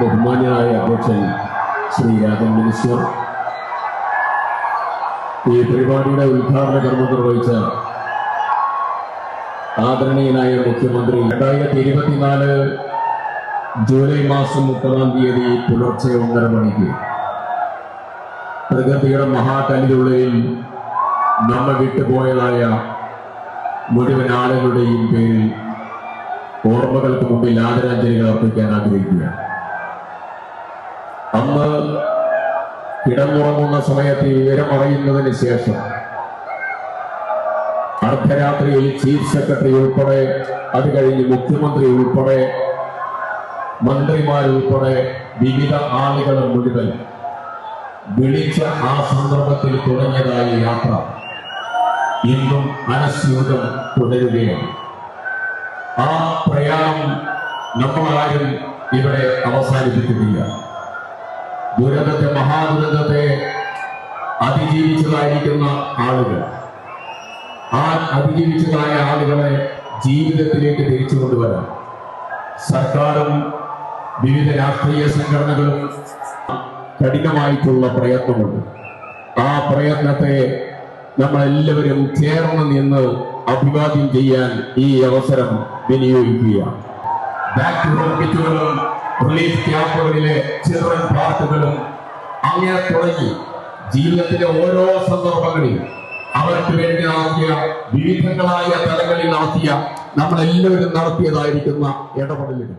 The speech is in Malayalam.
ബഹുമാന്യനായ അധ്യക്ഷൻ ശ്രീ രാജൻ മിനിസ്റ്റർ, ഈ പരിപാടിയുടെ ഉദ്ഘാടന കർമ്മം നിർവഹിച്ച ആദരണീയനായ മുഖ്യമന്ത്രി 2024 ജൂലൈ മാസം 30-ാം തീയതി പുലർച്ചെ 1:30 മണിക്ക് പ്രകൃതിയുടെ മഹാകലിലുള്ളിൽ നമ്മെ വിട്ടുപോയതായ മുഴുവൻ ആളുകളുടെയും പേരിൽ ഓർമ്മകൾക്ക് മുമ്പിൽ ആദരാഞ്ജലികൾ അർപ്പിക്കാൻ ആഗ്രഹിക്കുകയാണ്. അന്ന് കിടന്നുറങ്ങുന്ന സമയത്ത് വിവരമറിയുന്നതിന് ശേഷം അർദ്ധരാത്രിയിൽ ചീഫ് സെക്രട്ടറി ഉൾപ്പെടെ, അത് കഴിഞ്ഞ് മുഖ്യമന്ത്രി ഉൾപ്പെടെ, മന്ത്രിമാരുൾപ്പെടെ വിവിധ ആളുകൾ മുഴുവൻ വിളിച്ച ആ സന്ദർഭത്തിൽ തുടങ്ങിയതായ യാത്ര ഇന്നും അനസ്യൂതം തുടരുകയാണ്. ആ പ്രയാണം നമ്മളാരും ഇവിടെ അവസാനിപ്പിക്കുന്നില്ല. ദുരന്തത്തെ, മഹാദുരന്തത്തെ അതിജീവിച്ചതായിരിക്കുന്ന ആളുകൾ, ആ അതിജീവിച്ചതായ ആളുകളെ ജീവിതത്തിലേക്ക് തിരിച്ചു കൊണ്ടുവരാൻ സർക്കാരും വിവിധ രാഷ്ട്രീയ സംഘടനകളും കഠിനമായിട്ടുള്ള പ്രയത്നമുണ്ട്. ആ പ്രയത്നത്തെ നമ്മളെല്ലാവരും ചേർന്ന് നിന്ന് അഭിവാദ്യം ചെയ്യാൻ ഈ അവസരം വിനിയോഗിക്കുക. ബാക്ക് ടു ഹോം കിറ്റുകളും റിലീഫ് ക്യാമ്പുകളിലെ ചിൽഡ്രൻ പാർക്കുകളും അങ്ങനെ തുടങ്ങി ജീവിതത്തിലെ ഓരോ സന്ദർഭങ്ങളിൽ അവർക്ക് വേണ്ടി നടത്തിയ വിവിധങ്ങളായ തലങ്ങളിൽ നടത്തിയ നമ്മളെല്ലാവരും നടത്തിയതായിരിക്കുന്ന ഇടപെടലുകൾ